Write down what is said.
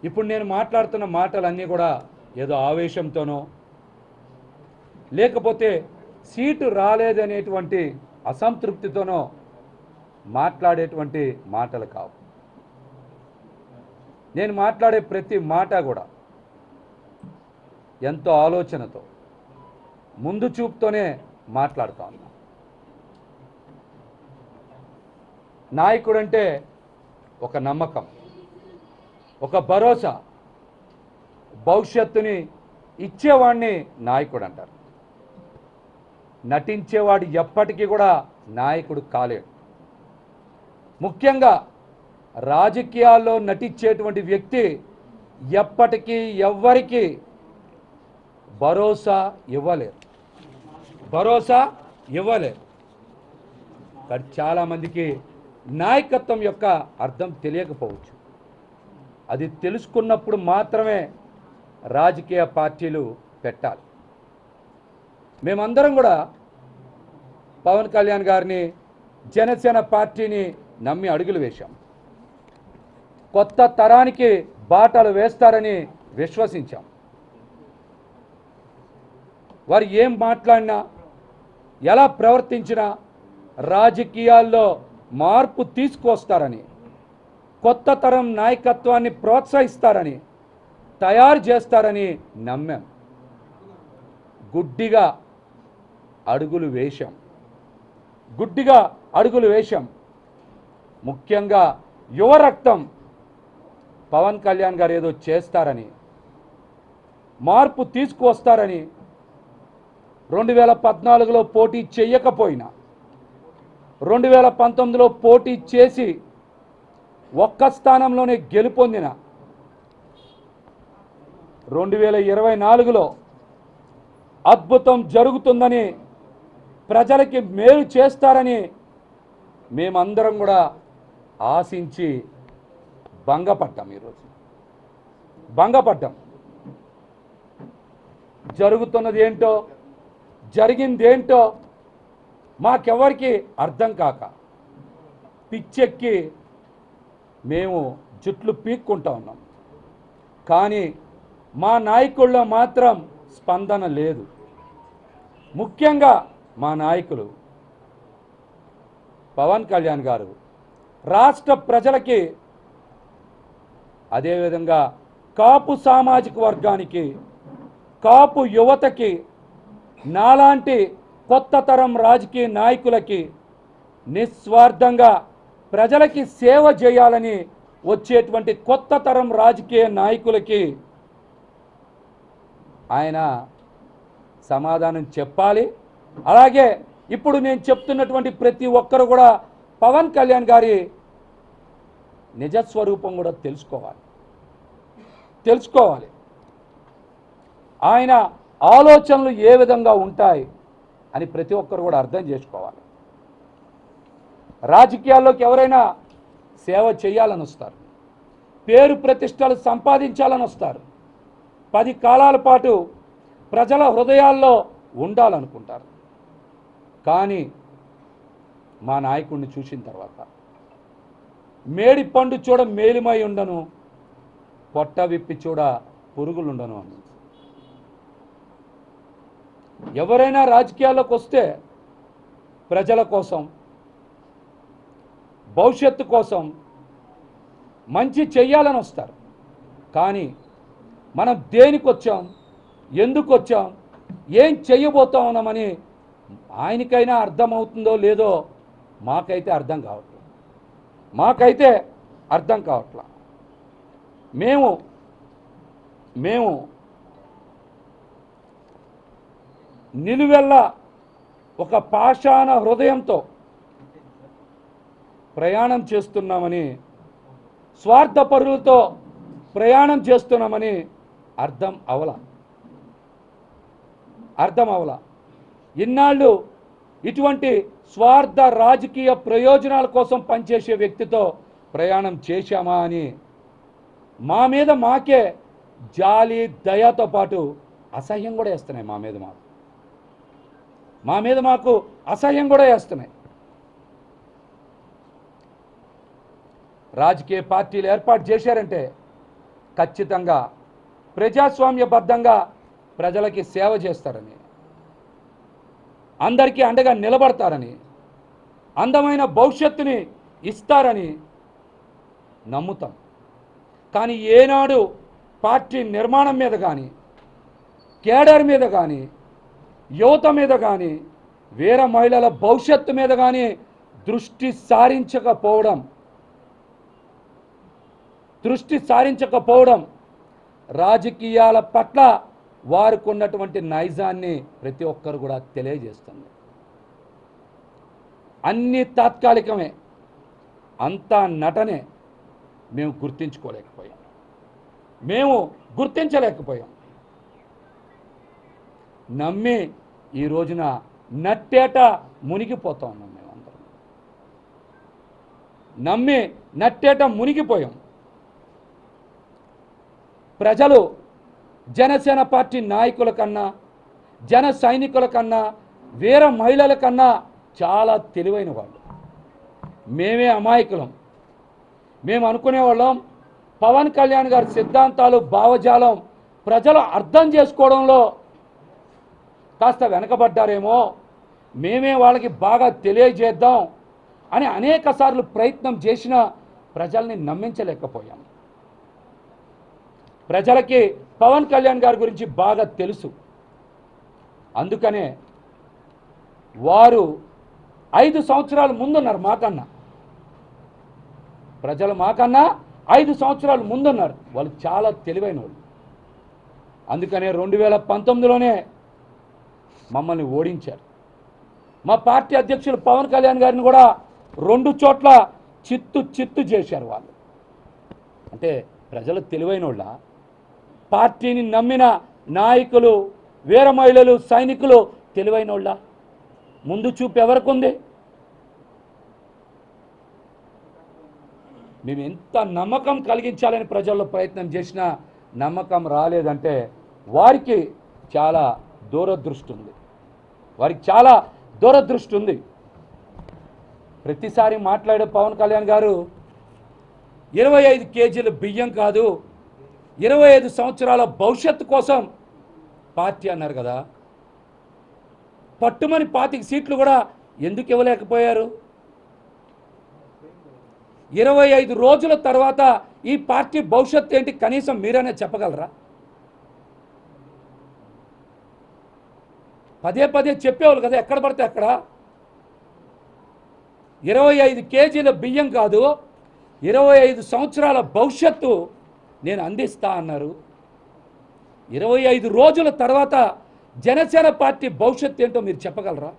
ఇప్పుడు నేను మాట్లాడుతున్న మాటలన్నీ కూడా ఏదో ఆవేశంతోనో లేకపోతే సీటు రాలేదనేటువంటి అసంతృప్తితోనో మాట్లాడేటువంటి మాటలు కావు. నేను మాట్లాడే ప్రతి మాట కూడా ఎంతో ఆలోచనతో ముందు చూపుతోనే మాట్లాడుతా ఉన్నా. నాయకుడంటే ఒక నమ్మకం, ఒక భరోసా, భవిష్యత్తుని ఇచ్చేవాడిని నాయకుడు అంటారు. నటించేవాడు ఎప్పటికీ కూడా నాయకుడు కాలేడు. ముఖ్యంగా రాజకీయాల్లో నటించేటువంటి వ్యక్తి ఎప్పటికీ ఎవ్వరికి భరోసా ఇవ్వలేరు. కానీ చాలామందికి నాయకత్వం యొక్క అర్థం తెలియకపోవచ్చు. అది తెలుసుకున్నప్పుడు మాత్రమే రాజకీయ పార్టీలు పెట్టాలి. మేమందరం కూడా పవన్ కళ్యాణ్ గారిని, జనసేన పార్టీని నమ్మి అడుగులు వేశాం. కొత్త తరానికి బాటలు వేస్తారని విశ్వసించాం. వారు ఏం మాట్లాడినా, ఎలా ప్రవర్తించినా రాజకీయాల్లో మార్పు తీసుకువస్తారని, కొత్త తరం నాయకత్వాన్ని ప్రోత్సహిస్తారని, తయారు చేస్తారని నమ్మాం. గుడ్డిగా అడుగులు వేశాం. ముఖ్యంగా యువరక్తం పవన్ కళ్యాణ్ గారు ఏదో చేస్తారని, మార్పు తీసుకువస్తారని 2014లో పోటీ చేయకపోయినా 2019లో పోటీ చేసి ఒక్క స్థానంలోనే గెలుపొందిన 2024లో అద్భుతం జరుగుతుందని, ప్రజలకి మేలు చేస్తారని మేమందరం కూడా ఆశించి భంగపడ్డాం. ఈరోజు జరుగుతున్నది ఏంటో, జరిగిందేంటో మాకెవరికి అర్థం కాక పిచ్చెక్కి మేము జుట్లు పీక్కుంటా ఉన్నాం. కానీ మా నాయకుల్లో మాత్రం స్పందన లేదు. ముఖ్యంగా మా నాయకులు పవన్ కళ్యాణ్ గారు రాష్ట్ర ప్రజలకి, అదేవిధంగా కాపు సామాజిక వర్గానికి, కాపు యువతకి, నాలాంటి కొత్త తరం రాజకీయ నాయకులకి నిస్వార్థంగా ప్రజలకి సేవ చేయాలని వచ్చేటువంటి కొత్త తరం రాజకీయ నాయకులకి ఆయన సమాధానం చెప్పాలి. అలాగే ఇప్పుడు నేను చెప్తున్నటువంటి ప్రతి ఒక్కరు కూడా పవన్ కళ్యాణ్ గారి నిజస్వరూపం కూడా తెలుసుకోవాలి. ఆయన ఆలోచనలు ఏ విధంగా ఉంటాయి అని ప్రతి ఒక్కరు కూడా అర్థం చేసుకోవాలి. రాజకీయాల్లోకి ఎవరైనా సేవ చేయాలని వస్తారు, పేరు ప్రతిష్టలు సంపాదించాలని వస్తారు, 10 కాలాల పాటు ప్రజల హృదయాల్లో ఉండాలనుకుంటారు. కానీ మా నాయకుడిని చూసిన తర్వాత మేడి పండు చూడ మేలిమై ఉండను, పొట్ట విప్పి చూడ పురుగులుండను అని. ఎవరైనా రాజకీయాల్లోకి వస్తే ప్రజల కోసం, భవిష్యత్తు కోసం మంచి చెయ్యాలని వస్తారు. కానీ మనం దేనికి వచ్చాం, ఎందుకు వచ్చాం, ఏం చెయ్యబోతా ఉన్నామని ఆయనకైనా అర్థమవుతుందో లేదో మాకైతే అర్థం కావట్లా. మేము నిలువెల్ల ఒక పాషాణ హృదయంతో ప్రయాణం చేస్తున్నామని, స్వార్థపరులతో ప్రయాణం చేస్తున్నామని అర్థం అవలా. ఇన్నాళ్ళు ఇటువంటి స్వార్థ రాజకీయ ప్రయోజనాల కోసం పనిచేసే వ్యక్తితో ప్రయాణం చేశామా అని మా మీద మాకే జాలి, దయతో పాటు అసహ్యం కూడా వేస్తున్నాయి. మాకు అసహ్యం కూడా వేస్తున్నాయి. రాజకీయ పార్టీలు ఏర్పాటు చేశారంటే ఖచ్చితంగా ప్రజాస్వామ్యబద్ధంగా ప్రజలకి సేవ చేస్తారని, అందరికీ అండగా నిలబడతారని, అందమైన భవిష్యత్తుని ఇస్తారని నమ్ముతాం. కానీ ఏనాడు పార్టీ నిర్మాణం మీద కానీ, కేడర్ మీద కానీ, యువత మీద కానీ, వీర మహిళల భవిష్యత్తు మీద కానీ దృష్టి సారించకపోవడం రాజకీయాల పట్ల వారికి ఉన్నటువంటి నైజాన్ని ప్రతి ఒక్కరు కూడా తెలియజేస్తుంది. అన్నీ తాత్కాలికమే, అంతా నటనే. మేము గుర్తించలేకపోయాం. నమ్మి ఈ రోజున నట్టేట మునిగిపోతా ఉన్నాం. మేమందరం నమ్మి నట్టేట మునిగిపోయాం. ప్రజలు జనసేన పార్టీ నాయకుల కన్నా, జన సైనికుల కన్నా, వీర మహిళల కన్నా చాలా తెలివైన వాళ్ళు. మేమే అమాయకులం. మేము అనుకునేవాళ్ళం పవన్ కళ్యాణ్ గారి సిద్ధాంతాలు, భావజాలం ప్రజలు అర్థం చేసుకోవడంలో కాస్త వెనకబడ్డారేమో, మేమే వాళ్ళకి బాగా తెలియజేద్దాం అని అనేక సార్లు ప్రయత్నం చేసినా ప్రజల్ని నమ్మించలేకపోయాం. ప్రజలకి పవన్ కళ్యాణ్ గారి గురించి బాగా తెలుసు. అందుకనే వారు 5 సంవత్సరాల ముందున్నారు మాకన్నా. ప్రజలు మాకన్నా 5 సంవత్సరాల ముందున్నారు. వాళ్ళు చాలా తెలివైన వాళ్ళు. అందుకనే 2019లోనే మమ్మల్ని ఓడించారు. మా పార్టీ అధ్యక్షులు పవన్ కళ్యాణ్ గారిని కూడా 2 చోట్ల చిత్తు చేశారు వాళ్ళు. అంటే ప్రజలు తెలివైన వాళ్ళ, పార్టీని నమ్మిన నాయకులు, వీర మహిళలు, సైనికులు తెలివైన వాళ్ళ? ముందు చూపు ఎవరికి ఉంది? మేము ఎంత నమ్మకం కలిగించాలని ప్రజల్లో ప్రయత్నం చేసినా నమ్మకం రాలేదంటే వారికి చాలా దూరదృష్టి ఉంది. ప్రతిసారి మాట్లాడే పవన్ కళ్యాణ్ గారు 25 కేజీల బియ్యం కాదు, 25 సంవత్సరాల భవిష్యత్తు కోసం పార్టీ అన్నారు కదా. పట్టుమని 25 సీట్లు కూడా ఎందుకు ఇవ్వలేకపోయారు? 25 రోజుల తర్వాత ఈ పార్టీ భవిష్యత్తు ఏంటి కనీసం మీరనే చెప్పగలరా? పదే చెప్పేవాళ్ళు కదా, ఎక్కడ పడితే అక్కడ. 25 కేజీల బియ్యం కాదు, 25 సంవత్సరాల భవిష్యత్తు నేను అందిస్తా అన్నారు. 25 రోజుల తర్వాత జనసేన పార్టీ భవిష్యత్తు ఏంటో మీరు చెప్పగలరా?